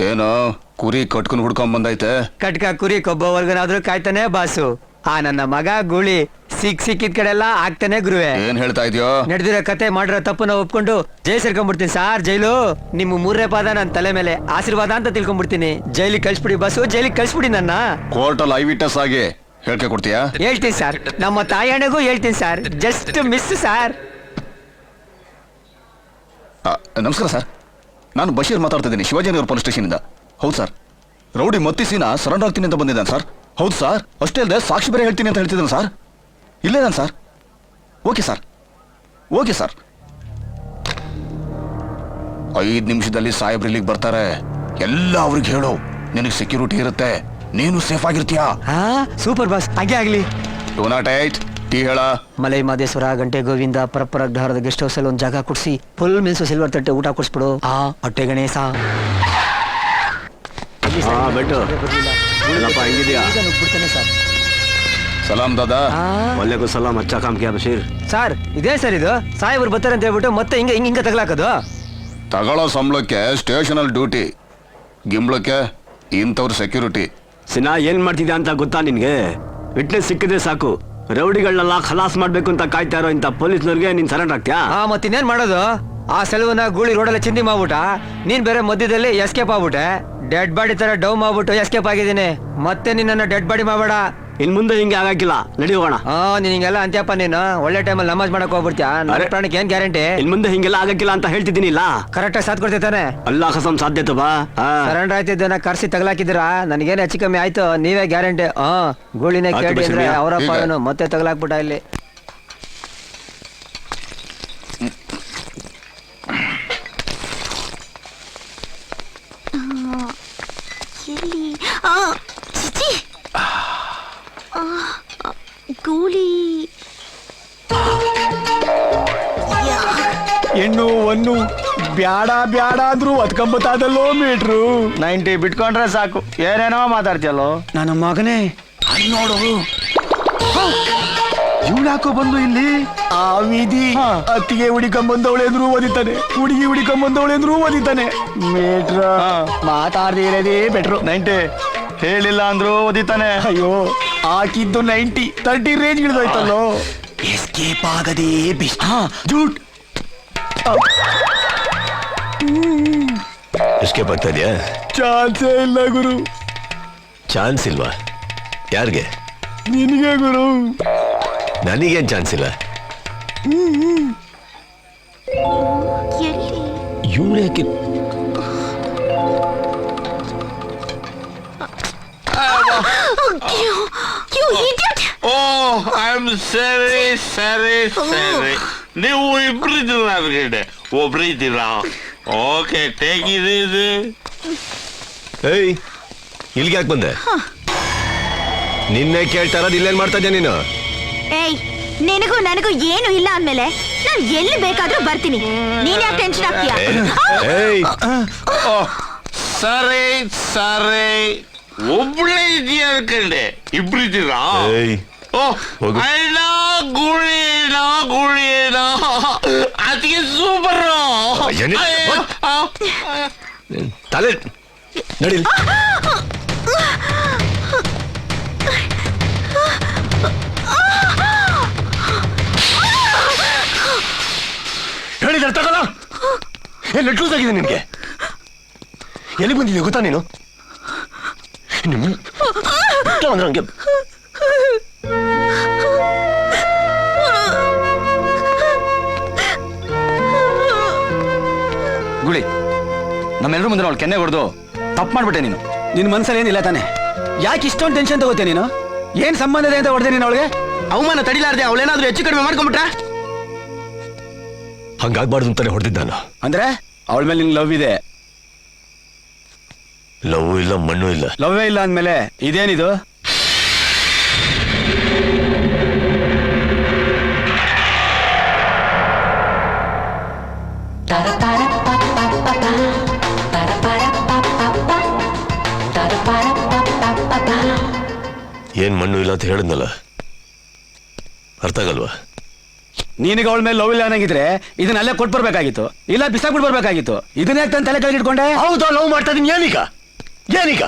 ಏನೋ ಕುರಿ ಕಟ್ಕೊಂಡು ಹುಡ್ಕೊಂಡ್ ಬಂದೈತೆ. ಕಟ್ಕ ಕುರಿ ಕೊಬ್ಬವರ್ಗನಾದ್ರೂ ಕಾಯ್ತಾನೆ ಬಾಸು. ಆ ನನ್ನ ಮಗ ಗೂಳಿ ಸಿಕ್ಕಿದ ಕಡೆಲ್ಲ ಆಗ್ತಾನೆ ಗುರುವೆ. ಏನ್ ಹೇಳ್ತಾ ಇದೆಯೋ? ನಡೆದಿರೋ ಕತೆ ಮಾಡಿರೋ ತಪ್ಪನ್ನ ಒಪ್ಕೊಂಡು ಜೈಲ್ ಸೇರ್ಕೊಂಡ್ಬಿಡ್ತೀನಿ ಸಾರ್. ಜೈಲು ನಿಮ್ಮ 3ನೇ ಪಾದ ನನ್ನ ತಲೆ ಮೇಲೆ ಆಶೀರ್ವಾದ ಅಂತ ತಿಳ್ಕೊಂಡ್ಬಿಡ್ತೀನಿ. ಜೈಲಿಗೆ ಕಳ್ಸ್ಬಿಡಿ ಬಾಸು, ಜೈಲಿಗೆ ಕಳ್ಸ್ಬಿಡಿ ನನ್ನ. ಕೋರ್ಟಲ್ಲಿ ಐ ವಿಟ್ನೆಸ್ ಆಗಿ ಹೇಳ್ಕೆ ಕೊಡ್ತೀಯಾ? ಹೇಳ್ತೀನಿ ಸರ್, ನಮ್ಮ ತಾಯಣ್ಣಗೂ ಹೇಳ್ತೀನಿ ಸರ್. Just miss sir. ನಮಸ್ಕಾರ ಸರ್, ನಾನು ಬಶೀರ್ ಮಾತಾಡ್ತಾ ಇದ್ದೀನಿ, ಶಿವಾಜಿನಗರ ಪೊಲೀಸ್ ಸ್ಟೇಷನಿಂದ. ಹೌದು ಸರ್, ರೌಡಿ ಮತ್ತಿಸಿನ ಸರೆಂಡರ್ ಆಗ್ತೀನಿ ಅಂತ ಬಂದಿದ್ದಾನೆ ಸರ್. ಹೌದು ಸರ್, ಅಷ್ಟೇ ಅಲ್ಲದೆ ಸಾಕ್ಷಿ ಬೇರೆ ಹೇಳ್ತೀನಿ ಅಂತ ಹೇಳ್ತಿದ್ದಾನೆ ಸರ್. ಇಲ್ಲೇದಾನೆ sir. Okay sir, okay sir. 5 ನಿಮಿಷದಲ್ಲಿ ಸಾಹೇಬ್ರು ಇಲ್ಲಿಗೆ ಬರ್ತಾರೆ. ಎಲ್ಲ ಅವ್ರಿಗೆ ಹೇಳು, ನಿನಗೆ ಸೆಕ್ಯೂರಿಟಿ ಇರುತ್ತೆ, ನೀನು ಸೇಫ್ ಆಗಿರ್ತೀಯಾ? ಸೂಪರ್ ಬಾಸ್, ಹಾಗೆ ಆಗ್ಲಿ. ಡೂ ನಾಟ್ ಏಟ್ ಟೀ ಹೇಳ. ಮಲೈ ಮಾದೇಶ್ವರ, ಗಂಟೆ ಗೋವಿಂದ, ಪರಪ್ಪರಗ್ರಹಾರದ ಗೆಸ್ಟ್ ಹೌಸ್ ಅಲ್ಲಿ ಒಂದು ಜಾಗ ಕೊಡ್ಸಿ ಫುಲ್ ಮೀಲ್ಸು ಸಿಲ್ವರ್ ತಟ್ಟೆ ಊಟ ಕೊಡ್ಸ್ಬಿಡು. ಹೊಟ್ಟೆ ಗಣೇಶ. ಸಲಾಂ ದಾದಾ. वालेकुम सलाम. अच्छा काम किया बशीर. ಸರ್ ಇದೇ ಸರ್, ಇದು ಸಾಹೇಬ್ರು ಬರ್ತಾರೆ ಅಂತ ಹೇಳ್ಬಿಟ್ಟು ಮತ್ತೆ ಹಿಂಗ ತಗಲಾಕೋದು. ತಗೊಳ್ಳೋ ಸಂಬಳಕ್ಕೆ ಸ್ಟೇಷನ್ ಅಲ್ಲಿ ಡ್ಯೂಟಿ, ಗಿಂಬ್ಳಕ್ಕೆ ಇಂಥವ್ರ ಸೆಕ್ಯೂರಿಟಿ. ಸಿನಾ ಏನ್ ಮಾಡ್ತಿದ್ಯಾ ಅಂತ ಗೊತ್ತಾ ನಿನ್ಗೆ? ವಿಟ್ನೆಸ್ ಸಿಕ್ಕಿದ್ರೆ ಸಾಕು, ರೌಡಿಗಳನ್ನೆಲ್ಲ ಖಲಾಸ್ ಮಾಡ್ಬೇಕು ಅಂತ ಕಾಯ್ತಾ ಇರೋ ಇಂಥ ಪೊಲೀಸ್ನವ್ರಿಗೆ ನೀನ್ ಸರೆಂಡರ್ ಆಗ್ತೀಯಾ? ಮತ್ತಿನ್ನೇನ್ ಮಾಡೋದು? ಆ ಸೆಲುವನ್ನ ಗೂಳಿ ರೋಡಲ್ಲಿ ಚಿಂದಿ ಮಾಡ್ಬಿಟ್ಟ, ನೀನ್ ಬೇರೆ ಮಧ್ಯದಲ್ಲಿ ಎಸ್ಕೇಪ್ ಆಗ್ಬಿಟ್ಟೆ. ಡೆಡ್ ಬಾಡಿ ತರ ಡೌ ಮಾಡ್ಬಿಟ್ಟು ಎಸ್ಕೇಪ್ ಆಗಿದ್ದೀನಿ. ಮತ್ತೆ ನಿನ್ನ ಡೆಡ್ ಬಾಡಿ ಮಾಡಬೇಡ. ಇನ್ ಮುಂದೆ ಹಿಂಗೆ ಆಗಕ್ಕಿಲ್ಲ, ನಡಿ ಹೋಗೋಣ. ನೀನ್ ಹಿಂಗೆಲ್ಲ ಅಂತ್ಯಪ್ಪ, ನೀನು ಒಳ್ಳೆ ಟೈಮಲ್ಲಿ ನಮಾಜ್ ಮಾಡಕ್ ಹೋಗ್ಬಿಡ್ತೀಯ. ನನ್ನ ಪ್ರಾಣಕ್ಕೆ ಏನ್ ಗ್ಯಾರಂಟಿ? ಇನ್ ಮುಂದೆ ಹಿಂಗೆಲ್ಲ ಆಗಕ್ಕಿಲ್ಲ ಅಂತ ಹೇಳ್ತಿದ್ದೀನಿ. ಇಲ್ಲ ಕರೆಕ್ಟ್ ಆಗಿ ಸಾಥ್ ಕೊಡ್ತಿದ್ದಾನೆ. ಅಲ್ಲಾ ಕಸಂ ಸಾಧ್ಯತೆ ಬಾ. ಸರೆಂಡರ್ ಆಯ್ತಿದ್ದೇನ ಕರ್ಸಿ ತಗಲಾಕಿದ್ದೀರಾ, ನನಗೇನು ಹೆಚ್ಚು ಕಮ್ಮಿ ಆಯ್ತು, ನೀವೇ ಗ್ಯಾರಂಟಿ. ಗೂಳಿನ ಕೇಳಿ ಅಂದ್ರೆ ಅವರಪ್ಪ ಅವನು ಮತ್ತೆ ತಗಲಾಕ್ಬಿಟ್ಟ ಇಲ್ಲಿ. ಗೂಳಿ ಹೆಣ್ಣು ಒನ್ನು ಬ್ಯಾಡ ಬ್ಯಾಡ ಅಂದ್ರು ಅದ್ಕೊಂಬತ್ತಾದಲ್ಲೋ ಮೀಟ್ರು. 90 ಬಿಟ್ಕೊಂಡ್ರೆ ಸಾಕು, ಏನೇನೋ ಮಾತಾಡ್ತಿಯಲ್ಲೋ ನನ್ನ ಮಗನೇ. ನೋಡು, ಇವಳಾಕೋ ಬಂದು ಇಲ್ಲಿ. ಆ ವಿಧಿ ಅತ್ತಿಗೆ ಹುಡಿಕೊಂಬಂದವಳೆ ಅಂದ್ರೂ ಓದಿತಾನೆ, ಹುಡುಗಿ ಹುಡಿಕೊಂಬಂದವಳೆ ಅಂದ್ರೂ ಓದಿತಾನೆ. ಮೀಟ್ರ ಮಾತಾಡ್ದಿರೋದೇ ಬೆಟ್ರು. 90 ಹೇಳಿಲ್ಲ ಅಂದ್ರೂ ಓದಿತಾನೆ. ಅಯ್ಯೋ, ಹಾಕಿದ್ದು 90 30 ರೇಂಜ್ ಹಿಡಿದೋಯ್ತಲ್ಲೋ. ಎಸ್ಕೇಪ್ ಆಗದೇ ಬೆಸ್ಟ್. ಜೂಟ್ ಎಸ್ಕೇಪ್ ಆಗ್ತಾ ಇದೆಯಾ? ಚಾನ್ಸೇ ಇಲ್ಲ ಗುರು. ಚಾನ್ಸ್ ಇಲ್ವಾ? ಯಾರಿಗೆ? ನಿನಗೆ ಗುರು. ನನಗೇನ್ ಚಾನ್ಸ್ ಇಲ್ಲ. ಇವಳು ಯಾಕೆ? ನೀವು ಇಬ್ಬರಿದ್ದೀರಾ ಅದ್ಗಡೆ? ಒಬ್ರಿದ್ದೀರಾ? ಓಕೆ, ಟೇಕ್ ಇದು. ಏಯ್, ಇಲ್ಲಿಗೆ ಯಾಕೆ ಬಂದೆ? ನಿನ್ನೆ ಕೇಳ್ತಾ ಇರೋದು ಇಲ್ಲೇನ್ ಮಾಡ್ತಾ ಇದ್ಯಾ ನೀನು? ಏಯ್, ನಿನಗೂ ನನಗೂ ಏನು ಇಲ್ಲ ಅಂದ್ಮೇಲೆ ನಾನು ಎಲ್ಲಿ ಬೇಕಾದ್ರೂ ಬರ್ತೀನಿ. ನೀನ್ ಯಾಕೆ ಟೆನ್ಷನ್ ಆಗ್ತೀಯಾ? ಏಯ್, ಸರಿ ಸರಿ, ಒಬ್ಳೇ ಇದೆಯಾ ಅನ್ಕಂಡೆ, ಇಬ್ರಿದ್ದೀರಾ? ಅಣ್ಣ ಗುಳಿನ ಗುಳಿನ ಅದಕ್ಕೆ ಸೂಪರ್. ತಲೆ ನಡಿಲ್. ಹೇಳಿದಾರೆ ತಗೋಲ್ಲ. ಏನ್ ಲಟ್ಲೂಸ್ ಆಗಿದೆ ನಿನ್ಗೆ? ಎಲ್ಲಿ ಬಂದಿದ್ಯಾ ಗೊತ್ತಾ ನೀನು? ಹಂಗೆ ಗುಳಿ, ನಮ್ಮೆಲ್ಲರೂ ಮುಂದೆ ಅವಳು ಕೆನ್ನೆ ಹೊಡೆದು ತಪ್ಪು ಮಾಡ್ಬಿಟ್ಟೆ ನೀನು. ನಿನ್ನ ಮನ್ಸಲ್ಲಿ ಏನಿಲ್ಲ ತಾನೆ? ಯಾಕೆ ಇಷ್ಟೊಂದು ಟೆನ್ಷನ್ ತಗೋತೀಯ ನೀನು? ಏನ್ ಸಂಬಂಧ ಇದೆ ಅಂತ ಹೊಡೆದೆ ನೀನು ಅವಳಿಗೆ? ಅವಮಾನ ತಡಿಲಾರ್ದೆ ಅವಳೇನಾದ್ರೂ ಹೆಚ್ಚು ಕಡಿಮೆ ಮಾಡ್ಕೊಂಡ್ಬಿಟ್ರೆ? ಹಂಗಾಗ್ಬಾರ್ದು ಅಂತಾನೆ ಹೊಡೆದಿದ್ದ ನಾನು. ಅಂದ್ರೆ ಅವಳ ಮೇಲೆ ನಿನ್ ಲವ್ ಇದೆ? ಲವ್ ಇಲ್ಲ, ಮಣ್ಣು ಇಲ್ಲ. ಲವ್ವೇ ಇಲ್ಲ ಅಂದ್ಮೇಲೆ ಇದೇನಿದು? ಏನ್ ಮಣ್ಣು ಇಲ್ಲ ಅಂತ ಹೇಳಿದ್ನಲ್ಲ, ಅರ್ಥ ಆಗಲ್ವಾ? ನಿನಗೆ ಅವಳ ಮೇಲೆ ಲವ್ ಇಲ್ಲ ಅನ್ನಂಗಿದ್ರೆ ಇದನ್ನಲ್ಲೇ ಕೊಟ್ಟು ಬರ್ಬೇಕಾಗಿತ್ತು, ಇಲ್ಲ ಬಿಸಾಕ್ಬಿಟ್ಟು ಬರ್ಬೇಕಾಗಿತ್ತು. ಇದನ್ನ ಯಾಕೆ ತನ್ನ ತಲೆ ಕೆಳಗಿಟ್ಕೊಂಡೆ? ಹೌದಾ, ಲವ್ ಮಾಡ್ತಾ ಇದೀನಿ. ಏನೀಗ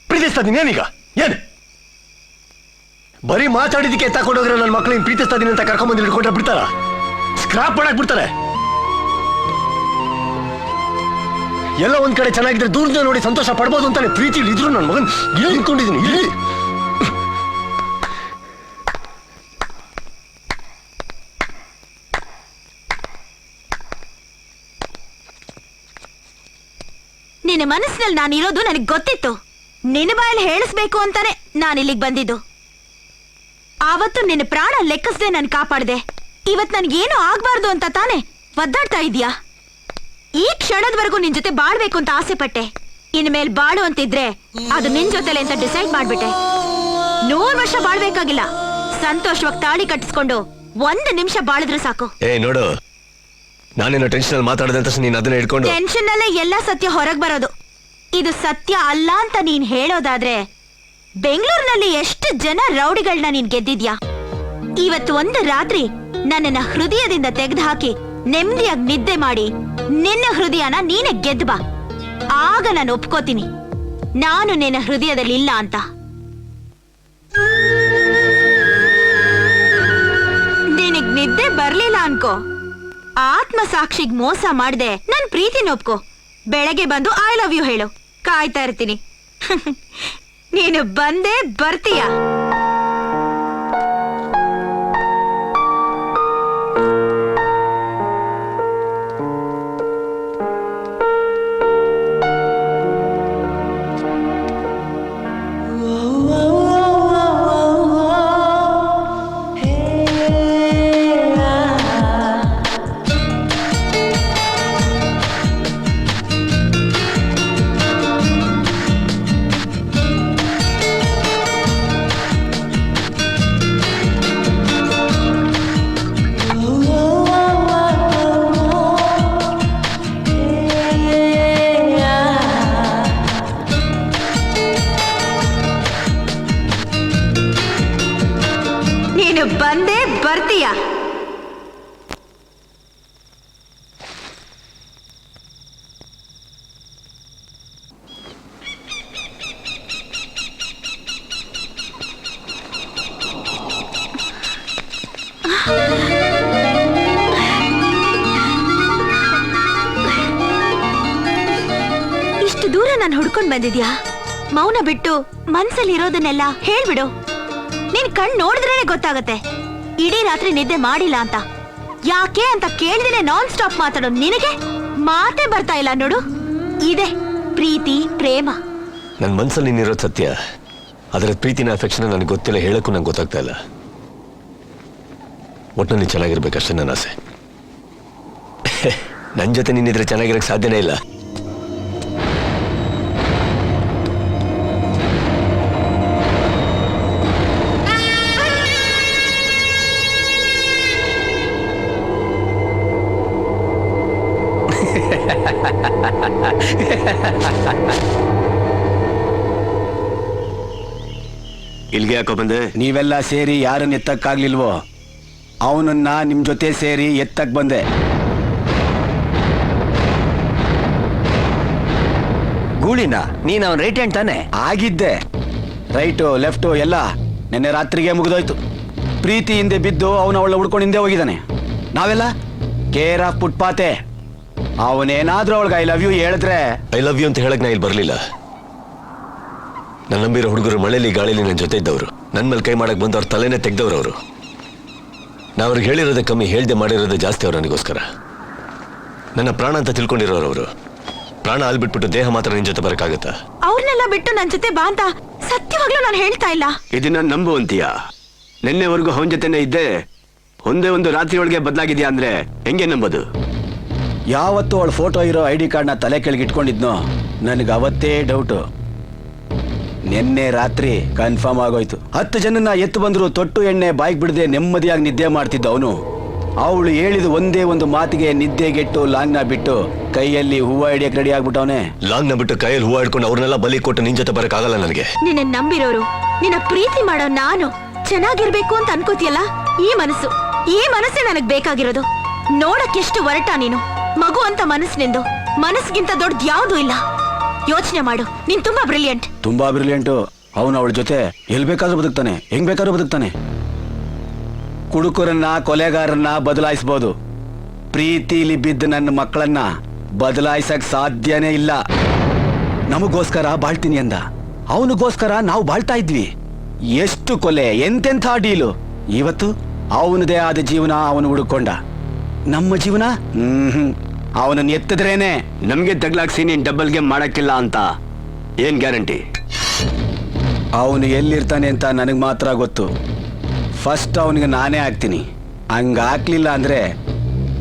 ಪ್ರೀತಿಸ್ತಾ ಇದೀನಿ? ಏನು ಬರೀ ಮಾತಾಡಿದಕ್ಕೆ ತಗೊಂಡೋಗ್ರೆ ನನ್ನ ಮಕ್ಕಳಿಗೆ ಪ್ರೀತಿಸ್ತಾ ಇದೀನಿ ಅಂತ ಕರ್ಕೊಂಡ್ಬಂದು ಹಿಡ್ಕೊಂಡ್ರೆ ಬಿಡ್ತಾರ? ಸ್ಕ್ರಾಪ್ ಮಾಡಕ್ ಬಿಡ್ತಾರೆ. ಎಲ್ಲ ಒಂದ್ ಕಡೆ ಚೆನ್ನಾಗಿದ್ರೆ ದೂರದಿಂದ ನೋಡಿ ಸಂತೋಷ ಪಡ್ಬೋದು ಅಂತಾನೆ ಪ್ರೀತಿಲಿ ಇದ್ರು ನನ್ನ ಮಗನ್ ಇಲ್ಲಿ ನಿಂತ್ಕೊಂಡಿದ್ದೀನಿ. ಇಲ್ಲಿ ನಿನ್ನ ಮನಸ್ಸಿನಲ್ಲಿ ನಾನು ಇರೋದು ನನಗೆ ಗೊತ್ತಿತ್ತು. ನಿನ್ನ ಬಾಯಲ್ಲಿ ಹೇಳಿಸ್ಬೇಕು ಅಂತಾನೆ ನಾನು ಇಲ್ಲಿಗೆ ಬಂದಿದ್ದು. ಆವತ್ತು ನಿನ್ನ ಪ್ರಾಣ ಲೆಕ್ಕಿಸದೆ ನಾನು ಕಾಪಾಡ್ದೆ. ಇವತ್ ನನ್ಗೇನು ಆಗ್ಬಾರ್ದು ಅಂತ ತಾನೆ ಒದ್ದಾಡ್ತಾ ಇದೀಯಾ? ಈ ಕ್ಷಣದವರೆಗೂ ನಿನ್ ಜೊತೆ ಬಾಳ್ಬೇಕು ಅಂತ ಆಸೆ ಪಟ್ಟೆ. ಇನ್ಮೇಲೆ ಬಾಳು ಅಂತಿದ್ರೆ ಅದು ನಿನ್ ಜೊತೆಲೆ ಅಂತ ಡಿಸೈಡ್ ಮಾಡ್ಬಿಟ್ಟೆ. 100 ವರ್ಷ ಬಾಳ್ಬೇಕಾಗಿಲ್ಲ, ಸಂತೋಷವಾಗಿ ತಾಳಿ ಕಟ್ಟಿಸ್ಕೊಂಡು 1 ನಿಮಿಷ ಬಾಳಿದ್ರೆ ಸಾಕು. ನೋಡು, ನಾನೇನೋ ಟೆನ್ಷನ್ ಅಲ್ಲಿ ಮಾತಾಡದೆ ಅಂತ ನೀನ್ ಅದನ್ನ ಹಿಡ್ಕೊಂಡು ಟೆನ್ಷನ್ ಅಲ್ಲೇ ಎಲ್ಲ ಸತ್ಯ ಹೊರಗ್ ಬರೋದು. ಇದು ಸತ್ಯ ಅಲ್ಲ ಅಂತ ನೀನ್ ಹೇಳೋದಾದ್ರೆ ಬೆಂಗಳೂರಿನಲ್ಲಿ ಎಷ್ಟು ಜನ ರೌಡಿಗಳನ್ನ ನೀನ್ ಗೆದ್ದಿದ್ಯಾ? ಇವತ್ತು ಒಂದು ರಾತ್ರಿ ನನ್ನನ್ನ ಹೃದಯದಿಂದ ತೆಗೆದು ಹಾಕಿ ನೆಮ್ಮದಿಯಾಗಿ ನಿದ್ದೆ ಮಾಡಿ ನಿನ್ನ ಹೃದಯನ ನೀನೆ ಗೆದ್ದು ಬಾ. ಆಗ ನಾನು ಒಪ್ಕೋತೀನಿ ನಾನು ನಿನ್ನ ಹೃದಯದಲ್ಲಿ ಇಲ್ಲ ಅಂತ. ನಿನಗ್ ನಿದ್ದೆ ಬರ್ಲಿಲ್ಲ ಅನ್ಕೋ, ಆತ್ಮ ಸಾಕ್ಷಿಗ್ ಮೋಸ ಮಾಡ್ದೆ ನನ್ ಪ್ರೀತಿನ ಒಪ್ಕೋ. ಬೆಳಗ್ಗೆ ಬಂದು ಐ ಲವ್ ಯು ಹೇಳು, ಕಾಯ್ತಾ ಇರ್ತೀನಿ. ನೀನು ಬಂದೇ ಬರ್ತೀಯ. ನೀನು ಬಂದೇ ಬರ್ತೀಯ. ಇಷ್ಟು ದೂರ ನಾನು ಹುಡ್ಕೊಂಡ್ ಬಂದಿದ್ಯಾ? ಮೌನ ಬಿಟ್ಟು ಮನ್ಸಲ್ಲಿ ಇರೋದನ್ನೆಲ್ಲ ಹೇಳ್ಬಿಡು. ನೀನ್ ಕಣ್ ನೋಡಿದ್ರೇನೆ ಗೊತ್ತಾಗತ್ತೆ ಇಡೀ ರಾತ್ರಿ ನಿದ್ದೆ ಮಾಡಿಲ್ಲ ಅಂತ. ಯಾಕೆ ಅಂತ ಕೇಳ್ದೇನೆ ನಾನ್ ಸ್ಟಾಪ್ ಮಾತಾಡೋ ನಿನಗೆ ಮಾತೇ ಬರ್ತಾ ಇಲ್ಲ ನೋಡು. ಇದೆ ಪ್ರೀತಿ ಪ್ರೇಮ. ನನ್ನ ಮನ್ಸಲ್ಲಿ ನೀನಿರೋದು ಸತ್ಯ, ಅದರ ಪ್ರೀತಿನ ಅಫೆಕ್ಷನ್ ನನಗೆ ಗೊತ್ತಿಲ್ಲ, ಹೇಳಕ್ಕೂ ನಂಗೆ ಗೊತ್ತಾಗ್ತಾ ಇಲ್ಲ. ಒಟ್ಟಿನಲ್ಲಿ ಚೆನ್ನಾಗಿರ್ಬೇಕಷ್ಟೇ ನನ್ನ ಆಸೆ. ನನ್ನ ಜೊತೆ ನೀನಿದ್ರೆ ಚೆನ್ನಾಗಿರಕ್ಕೆ ಸಾಧ್ಯನೇ ಇಲ್ಲ. ಇಲ್ಗೆ ಯಾಕೋ ಬಂದೆ? ನೀವೆಲ್ಲ ಸೇರಿ ಯಾರನ್ನ ಎತ್ತಕ್ಕಾಗ್ಲಿಲ್ವೋ ಅವನನ್ನ ನಿಮ್ ಜೊತೆ ಸೇರಿ ಎತ್ತಕ್ ಬಂದೆ. ಗೂಳಿನ ನೀನ್ ಅವನ್ ರೈಟ್ ಹ್ಯಾಂಡ್ ತಾನೆ? ಆಗಿದ್ದೆ. ರೈಟು ಲೆಫ್ಟು ಎಲ್ಲ ನಿನ್ನೆ ರಾತ್ರಿಗೆ ಮುಗಿದೋಯ್ತು. ಪ್ರೀತಿ ಹಿಂದೆ ಬಿದ್ದು ಅವನ ಅವಳ ಹುಡ್ಕೊಂಡು ಹಿಂದೆ ಹೋಗಿದ್ದಾನೆ. ನಾವೆಲ್ಲ ಕೇರ್ ಆಫ್ ಫುಟ್ಪಾತೆ. ಅವನೇನಾದ್ರೂ ಅವಳಿಗೆ ಐ ಲವ್ ಯು ಹೇಳಿದ್ರೆ ಐ ಲವ್ ಯು ಅಂತ ಹೇಳಕ್ ನಾ ಇಲ್ಲಿ ಬರಲಿಲ್ಲ. ನನ್ನ ನಂಬಿರೋ ಹುಡುಗರು ಮಳೆಯಲ್ಲಿ ಗಾಳಿಲಿ ನನ್ನ ಜೊತೆ ಇದ್ದವರು, ನನ್ನ ಮೇಲೆ ಕೈ ಮಾಡಕ್ ಬಂದು ಅವ್ರ ತಲೆನೇ ತೆಗ್ದವ್ರು ಅವರು. ನಾ ಅವ್ರಿಗೆ ಹೇಳಿರೋದೇ ಕಮ್ಮಿ, ಹೇಳ್ದೆ ಮಾಡಿರೋದೇ ಜಾಸ್ತಿ ಅವ್ರು ನನಗೋಸ್ಕರ. ನನ್ನ ಪ್ರಾಣ ಅಂತ ತಿಳ್ಕೊಂಡಿರೋರು ಅವರು. ಪ್ರಾಣ ಅಲ್ಲಿ ಬಿಟ್ಬಿಟ್ಟು ದೇಹ ಮಾತ್ರ ನಿನ್ ಜೊತೆ ಬರಕ್ಕಾಗತ್ತಾ? ಅವ್ರನ್ನೆಲ್ಲ ಬಿಟ್ಟು ನನ್ ಜೊತೆ ಬಾ ಅಂತ ಸತ್ಯವಾಗ್ಲೂ ನಾನು ಹೇಳ್ತಾ ಇಲ್ಲ. ಇದನ್ನ ನಂಬು ಅಂತೀಯ? ನಿನ್ನೆವರೆಗೂ ಅವನ ಜೊತೆನೆ ಇದ್ದೆ, ಒಂದೇ ಒಂದು ರಾತ್ರಿ ಒಳಗೆ ಬದಲಾಗಿದ್ಯಾ ಅಂದ್ರೆ ಹೆಂಗೆ ನಂಬೋದು? ಯಾವತ್ತು ಅವಳ ಫೋಟೋ ಇರೋ ID ಕಾರ್ಡ್ನ ತಲೆ ಕೆಳಗೆ ಇಟ್ಕೊಂಡಿದ್ನೋ ನನಗೆ ಅವತ್ತೇ ಡೌಟು. ನಿನ್ನೆ ರಾತ್ರಿ ಕನ್ಫರ್ಮ್ ಆಗೋಯ್ತು. 10 ಜನನ್ನ ಎತ್ತು ಬಂದ್ರು ತೊಟ್ಟು ಎಣ್ಣೆ ಬಾಯ್ಗೆ ಬಿಡದೆ ನೆಮ್ಮದಿಯಾಗಿ ನಿದ್ದೆ ಮಾಡ್ತಿದ್ದ ಅವನು. ಅವಳು ಹೇಳಿದ ಒಂದೇ ಒಂದು ಮಾತಿಗೆ ನಿದ್ದೆಗೆಟ್ಟು ಲಾಂಗ್ನ ಬಿಟ್ಟು ಕೈಯಲ್ಲಿ ಹೂವ ಹಿಡಿಯಕ್ಕೆ ರೆಡಿ ಆಗ್ಬಿಟ್ಟವನೆ. ಲಾಂಗ್ನ ಬಿಟ್ಟು ಕೈಯಲ್ಲಿ ಹೂವ ಹಿಡ್ಕೊಂಡು ಅವ್ರನ್ನೆಲ್ಲ ಬಲಿ ಕೊಟ್ಟು ನಿನ್ ಜೊತೆ ಬರಕ್ಕಾಗಲ್ಲ ನನಗೆ. ನಿನ್ನ ನಂಬಿರೋರು, ನಿನ್ನ ಪ್ರೀತಿ ಮಾಡೋ ನಾನು ಚೆನ್ನಾಗಿರ್ಬೇಕು ಅಂತ ಅನ್ಕೋತಿಯಲ್ಲ, ಈ ಮನಸ್ಸು ಈ ಮನಸ್ಸೇ ನನಗ್ ಬೇಕಾಗಿರೋದು. ನೋಡಕ್ಕೆಷ್ಟು ಒರಟ ನೀನು, ಮಗು ಅಂತ ಮನಸ್ಸಿನಿಂದು. ಮನಸ್ಸಿಗಿಂತ ದೊಡ್ಡದ್ ಯಾವ್ದೂ ಇಲ್ಲ. ಯೋಚನೆ ಮಾಡು, ನೀನ್ ತುಂಬಾ ಬ್ರಿಲಿಯಂಟ್. ತುಂಬಾ ಬ್ರಿಲಿಯಂಟು. ಅವನು ಅವಳ ಜೊತೆ ಎಲ್ ಬೇಕಾದ್ರೂ ಬದುಕ್ತಾನೆ, ಹೆಂಗ್ ಬೇಕಾದ್ರೂ ಬದುಕ್ತಾನೆ. ಕುಡುಕರನ್ನ, ಕೊಲೆಗಾರನ್ನ ಬದಲಾಯಿಸ್ಬೋದು. ಪ್ರೀತಿಲಿ ಬಿದ್ದ ನನ್ನ ಮಕ್ಕಳನ್ನ ಬದಲಾಯಿಸಕ್ ಸಾಧ್ಯನೇ ಇಲ್ಲ. ನಮಗೋಸ್ಕರ ಬಾಳ್ತೀನಿ ಅಂದ, ಅವನಿಗೋಸ್ಕರ ನಾವು ಬಾಳ್ತಾ ಇದ್ವಿ. ಎಷ್ಟು ಕೊಲೆ, ಎಂತೆಂಥ ಡೀಲು. ಇವತ್ತು ಅವನದೇ ಆದ ಜೀವನ ಅವನು ಹುಡುಕೊಂಡ. ನಮ್ಮ ಜೀವನ ಅವನನ್ನ ಎತ್ತಿದ್ರೇನೆ. ನಮ್ಗೆ ತಗ್ಲಾಕ್ಸಿ ನೀನ್ ಡಬಲ್ ಗೇಮ್ ಮಾಡಕ್ಕಿಲ್ಲ ಅಂತ ಏನ್ ಗ್ಯಾರಂಟಿ? ಅವನು ಎಲ್ಲಿರ್ತಾನೆ ಅಂತ ನನಗೆ ಮಾತ್ರ ಗೊತ್ತು. ಫಸ್ಟ್ ಅವನಿಗೆ ನಾನೇ ಹಾಕ್ತೀನಿ. ಹಂಗ ಹಾಕ್ಲಿಲ್ಲ ಅಂದ್ರೆ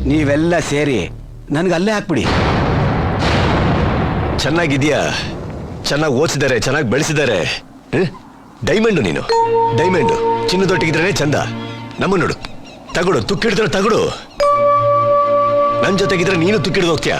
ನೀವೆಲ್ಲ ಸೇರಿ ನನ್ಗೆ ಅಲ್ಲೇ ಹಾಕ್ಬಿಡಿ. ಚೆನ್ನಾಗಿದ್ಯಾ? ಚೆನ್ನಾಗಿ ಓದಿಸಿದ್ದಾರೆ, ಚೆನ್ನಾಗಿ ಬೆಳೆಸಿದ್ದಾರೆ. ಡೈಮಂಡು ನೀನು, ಡೈಮಂಡು. ಚಿನ್ನದೊಟ್ಟಿಗಿದ್ರೆ ಚಂದ. ನಮ್ಮ ನೋಡು, ತಗೊಡು, ತುಕ್ಕಿಡಿದ್ರೆ ತಗೊಡು. ನನ್ನ ಜೊತೆಗಿದ್ರೆ ನೀನು ತುಕ್ಕಿಡ್ದು ಹೋಗ್ತೀಯ.